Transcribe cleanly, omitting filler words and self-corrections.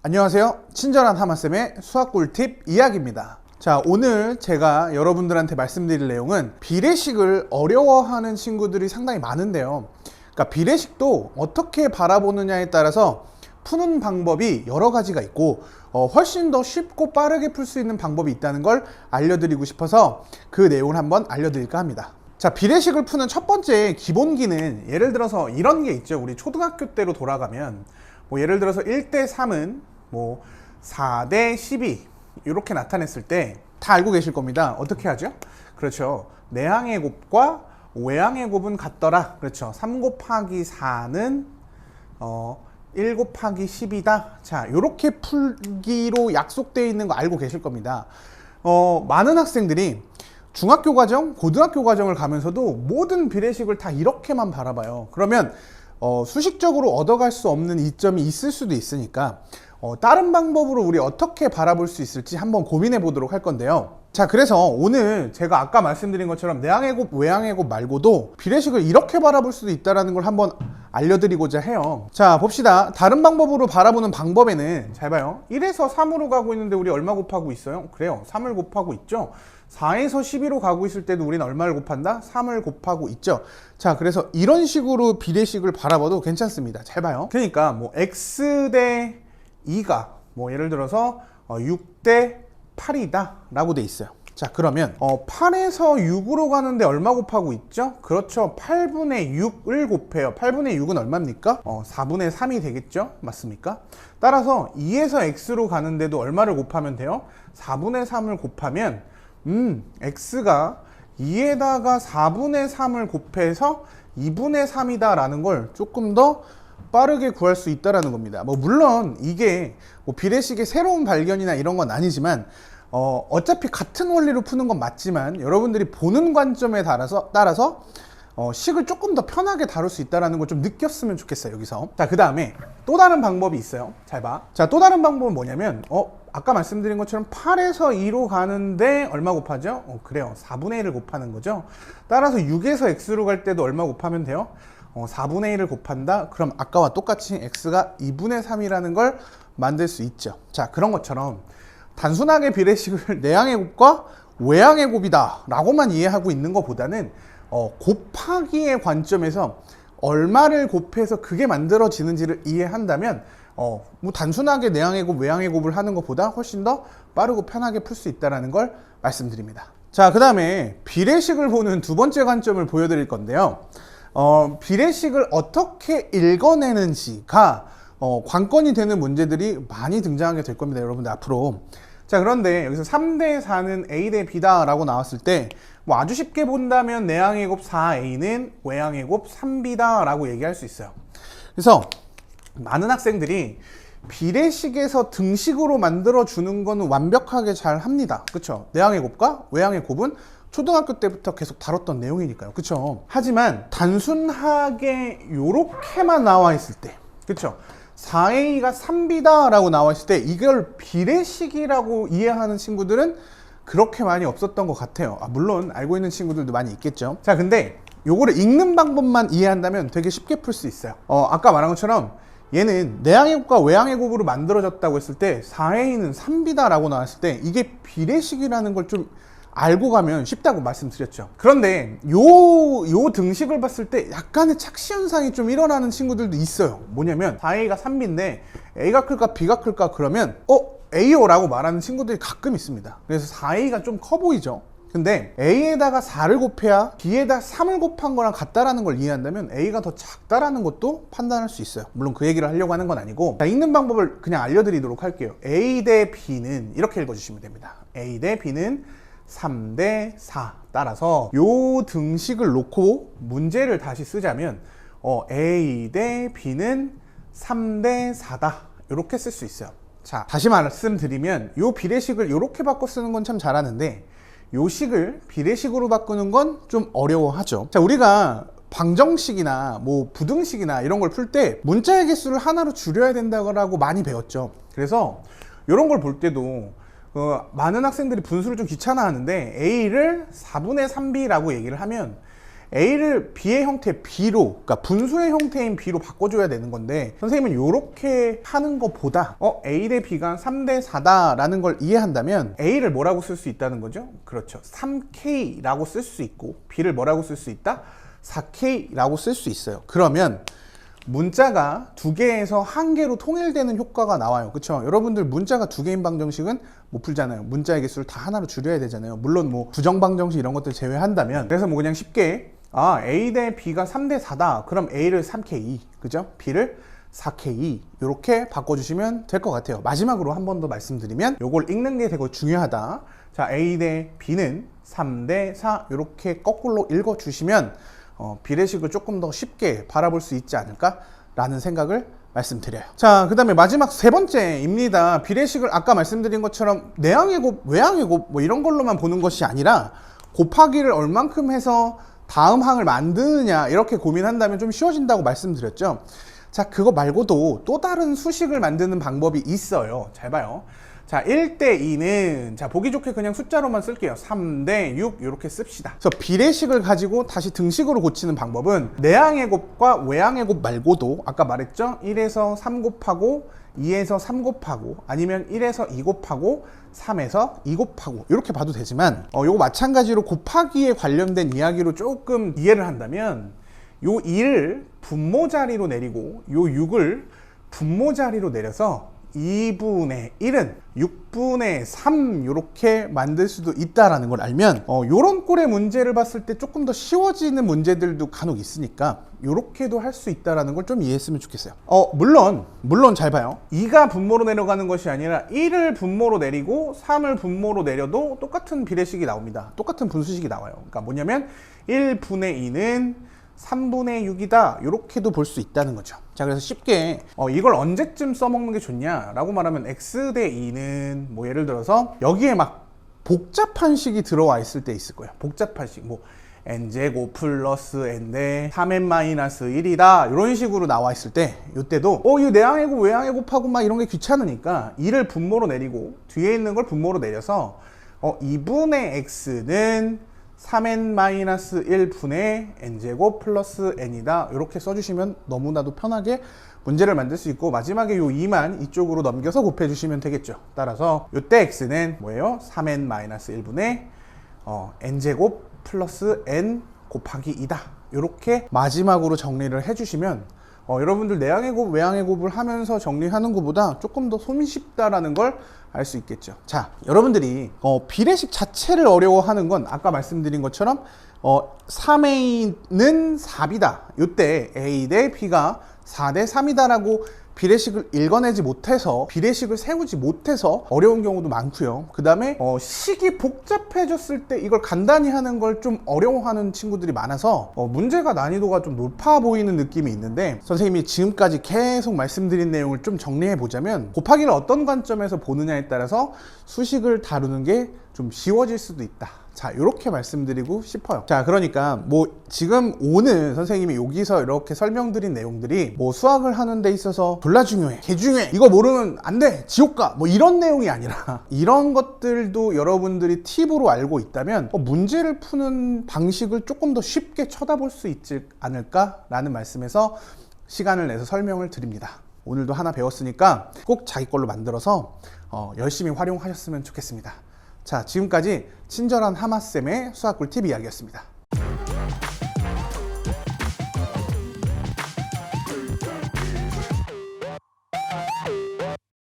안녕하세요. 친절한 하마쌤의 수학 꿀팁 이야기입니다. 자, 오늘 제가 여러분들한테 말씀드릴 내용은 비례식을 어려워하는 친구들이 상당히 많은데요. 그러니까 비례식도 어떻게 바라보느냐에 따라서 푸는 방법이 여러 가지가 있고 훨씬 더 쉽고 빠르게 풀 수 있는 방법이 있다는 걸 알려드리고 싶어서 그 내용을 한번 알려드릴까 합니다. 자, 비례식을 푸는 첫 번째 기본기는 예를 들어서 이런 게 있죠. 우리 초등학교 때로 돌아가면 예를 들어서 1대 3은 4대 12 이렇게 나타냈을 때 다 알고 계실 겁니다. 어떻게 하죠? 그렇죠. 내항의 곱과 외항의 곱은 같더라. 그렇죠. 3 곱하기 4는 1 곱하기 10이다. 자, 이렇게 풀기로 약속되어 있는 거 알고 계실 겁니다. 많은 학생들이 중학교 과정, 고등학교 과정을 가면서도 모든 비례식을 다 이렇게만 바라봐요. 그러면 수식적으로 얻어갈 수 없는 이점이 있을 수도 있으니까 다른 방법으로 우리 어떻게 바라볼 수 있을지 한번 고민해 보도록 할 건데요. 자, 그래서 오늘 제가 아까 말씀드린 것처럼 내항의 곱, 외항의 곱 말고도 비례식을 이렇게 바라볼 수도 있다는 걸 한번 알려드리고자 해요. 자, 봅시다. 다른 방법으로 바라보는 방법에는 잘 봐요. 1에서 3으로 가고 있는데 우리 얼마 곱하고 있어요? 그래요. 3을 곱하고 있죠. 4에서 12로 가고 있을 때도 우리는 얼마를 곱한다? 3을 곱하고 있죠. 자, 그래서 이런 식으로 비례식을 바라봐도 괜찮습니다. 잘 봐요. 그러니까 x 대 2가 예를 들어서 6대 8이다 라고 돼 있어요. 자, 그러면 8에서 6으로 가는데 얼마 곱하고 있죠? 그렇죠. 8분의 6을 곱해요. 8분의 6은 얼마입니까? 4분의 3이 되겠죠? 맞습니까? 따라서 2에서 x로 가는데도 얼마를 곱하면 돼요? 4분의 3을 곱하면 x가 2에다가 4분의 3을 곱해서 2분의 3이다 라는 걸 조금 더 빠르게 구할 수 있다는 겁니다. 물론 이게 비례식의 새로운 발견이나 이런 건 아니지만 어차피 같은 원리로 푸는 건 맞지만 여러분들이 보는 관점에 따라서 식을 조금 더 편하게 다룰 수 있다는 걸 좀 느꼈으면 좋겠어요. 여기서. 자, 그 다음에 또 다른 방법이 있어요. 잘 봐. 자, 또 다른 방법은 뭐냐면 아까 말씀드린 것처럼 8에서 2로 가는데 얼마 곱하죠? 그래요. 4분의 1을 곱하는 거죠. 따라서 6에서 x로 갈 때도 얼마 곱하면 돼요? 4분의 1을 곱한다? 그럼 아까와 똑같이 x가 2분의 3이라는 걸 만들 수 있죠. 자, 그런 것처럼 단순하게 비례식을 내항의 곱과 외항의 곱이다 라고만 이해하고 있는 것보다는 곱하기의 관점에서 얼마를 곱해서 그게 만들어지는지를 이해한다면 단순하게 내항의 곱, 외항의 곱을 하는 것보다 훨씬 더 빠르고 편하게 풀 수 있다는 걸 말씀드립니다. 자, 그 다음에 비례식을 보는 두 번째 관점을 보여드릴 건데요. 비례식을 어떻게 읽어내는지가 관건이 되는 문제들이 많이 등장하게 될 겁니다. 여러분들 앞으로. 자, 그런데 여기서 3대 4는 a 대 b다 라고 나왔을 때 아주 쉽게 본다면 내항의 곱 4a는 외항의 곱 3b다 라고 얘기할 수 있어요. 그래서 많은 학생들이 비례식에서 등식으로 만들어주는 거는 완벽하게 잘 합니다. 그쵸? 내항의 곱과 외항의 곱은 초등학교 때부터 계속 다뤘던 내용이니까요. 그쵸? 하지만 단순하게 요렇게만 나와 있을 때, 그쵸? 4a가 3b다 라고 나와 있을 때 이걸 비례식이라고 이해하는 친구들은 그렇게 많이 없었던 것 같아요. 물론 알고 있는 친구들도 많이 있겠죠. 자, 근데 요거를 읽는 방법만 이해한다면 되게 쉽게 풀 수 있어요. 아까 말한 것처럼 얘는 내항의 곱과 외항의 곱으로 만들어졌다고 했을 때 4a는 3b다 라고 나왔을 때 이게 비례식이라는 걸 좀 알고 가면 쉽다고 말씀드렸죠. 그런데 요 등식을 봤을 때 약간의 착시 현상이 좀 일어나는 친구들도 있어요. 뭐냐면 4a가 3b인데 a가 클까 b가 클까 그러면 a요 라고 말하는 친구들이 가끔 있습니다. 그래서 4a가 좀 커 보이죠. 근데 a에다가 4를 곱해야 b에다 3을 곱한 거랑 같다라는 걸 이해한다면 a가 더 작다라는 것도 판단할 수 있어요. 물론 그 얘기를 하려고 하는 건 아니고, 자, 읽는 방법을 그냥 알려드리도록 할게요. a 대 b는 이렇게 읽어주시면 됩니다. a 대 b는 3대 4. 따라서 요 등식을 놓고 문제를 다시 쓰자면 a 대 b는 3대 4다 이렇게 쓸 수 있어요. 자, 다시 말씀드리면 요 비례식을 이렇게 바꿔 쓰는 건 참 잘하는데 요 식을 비례식으로 바꾸는 건 좀 어려워하죠. 자, 우리가 방정식이나 부등식이나 이런 걸 풀 때 문자의 개수를 하나로 줄여야 된다고 많이 배웠죠. 그래서 이런 걸 볼 때도 많은 학생들이 분수를 좀 귀찮아하는데 a를 4분의 3b라고 얘기를 하면 A를 B의 형태 B로, 그러니까 분수의 형태인 B로 바꿔줘야 되는 건데, 선생님은 이렇게 하는 것보다 A 대 B가 3대 4다 라는 걸 이해한다면 A를 뭐라고 쓸 수 있다는 거죠? 그렇죠. 3K라고 쓸 수 있고 B를 뭐라고 쓸 수 있다? 4K라고 쓸 수 있어요. 그러면 문자가 두 개에서 한 개로 통일되는 효과가 나와요. 그렇죠? 여러분들 문자가 두 개인 방정식은 못 풀잖아요. 문자의 개수를 다 하나로 줄여야 되잖아요. 물론 뭐 부정 방정식 이런 것들 제외한다면. 그래서 뭐 그냥 쉽게 A 대 B가 3대 4다. 그럼 A를 3K, 그죠? B를 4K 이렇게 바꿔주시면 될 것 같아요. 마지막으로 한 번 더 말씀드리면 이걸 읽는 게 되게 중요하다. 자, A 대 B는 3대 4 이렇게 거꾸로 읽어주시면 비례식을 조금 더 쉽게 바라볼 수 있지 않을까 라는 생각을 말씀드려요. 자, 그 다음에 마지막 세 번째입니다. 비례식을 아까 말씀드린 것처럼 내항의 곱, 외항의 곱 뭐 이런 걸로만 보는 것이 아니라 곱하기를 얼만큼 해서 다음 항을 만드느냐 이렇게 고민한다면 좀 쉬워진다고 말씀드렸죠. 자, 그거 말고도 또 다른 수식을 만드는 방법이 있어요. 잘 봐요. 자, 1대 2는 자, 보기 좋게 그냥 숫자로만 쓸게요. 3대 6 이렇게 씁시다. 그래서 비례식을 가지고 다시 등식으로 고치는 방법은 내항의 곱과 외항의 곱 말고도 아까 말했죠? 1에서 3 곱하고 2에서 3 곱하고 아니면 1에서 2 곱하고 3에서 2 곱하고 이렇게 봐도 되지만 요거 마찬가지로 곱하기에 관련된 이야기로 조금 이해를 한다면 요 2를 분모 자리로 내리고 요 6을 분모 자리로 내려서 2분의 1은 6분의 3 이렇게 만들 수도 있다라는 걸 알면 요런 꼴의 문제를 봤을 때 조금 더 쉬워지는 문제들도 간혹 있으니까 요렇게도 할 수 있다라는 걸 좀 이해했으면 좋겠어요. 물론 잘 봐요. 2가 분모로 내려가는 것이 아니라 1을 분모로 내리고 3을 분모로 내려도 똑같은 비례식이 나옵니다. 똑같은 분수식이 나와요. 그러니까 뭐냐면 1분의 2는 3분의 6이다 이렇게도 볼 수 있다는 거죠. 자, 그래서 쉽게 이걸 언제쯤 써먹는 게 좋냐라고 말하면 x 대 2는 뭐 예를 들어서 여기에 막 복잡한 식이 들어와 있을 때 있을 거예요. 복잡한 식 뭐 n제곱 플러스 n 대 3n 마이너스 1이다 이런 식으로 나와 있을 때 이때도 이거 내항의 곱 외항의 곱하고 막 이런 게 귀찮으니까 2를 분모로 내리고 뒤에 있는 걸 분모로 내려서 2분의 x는 3n-1분의 n제곱 플러스 n이다 이렇게 써주시면 너무나도 편하게 문제를 만들 수 있고 마지막에 요 2만 이쪽으로 넘겨서 곱해주시면 되겠죠. 따라서 요때 x는 뭐예요? 3n-1분의 n제곱 플러스 n 곱하기 2다 이렇게 마지막으로 정리를 해주시면 여러분들 내항의 곱, 외항의 곱을 하면서 정리하는 것보다 조금 더 손쉽다라는 걸 알 수 있겠죠. 자, 여러분들이 비례식 자체를 어려워하는 건 아까 말씀드린 것처럼 3a는 4b다. 이때 a 대 b가 4대 3이다 라고 비례식을 읽어내지 못해서 비례식을 세우지 못해서 어려운 경우도 많고요. 그 다음에 식이 복잡해졌을 때 이걸 간단히 하는 걸 좀 어려워하는 친구들이 많아서 문제가 난이도가 좀 높아 보이는 느낌이 있는데 선생님이 지금까지 계속 말씀드린 내용을 좀 정리해 보자면 곱하기를 어떤 관점에서 보느냐에 따라서 수식을 다루는 게 좀 쉬워질 수도 있다. 자, 이렇게 말씀드리고 싶어요. 자, 그러니까 뭐 지금 오늘 선생님이 여기서 이렇게 설명드린 내용들이 뭐 수학을 하는 데 있어서 졸라 중요해, 개 중요해, 이거 모르면 안 돼, 지옥 가, 뭐 이런 내용이 아니라 이런 것들도 여러분들이 팁으로 알고 있다면 문제를 푸는 방식을 조금 더 쉽게 쳐다볼 수 있지 않을까라는 말씀에서 시간을 내서 설명을 드립니다. 오늘도 하나 배웠으니까 꼭 자기 걸로 만들어서 열심히 활용하셨으면 좋겠습니다. 자, 지금까지 친절한 하마쌤의 수학 꿀팁 이야기였습니다.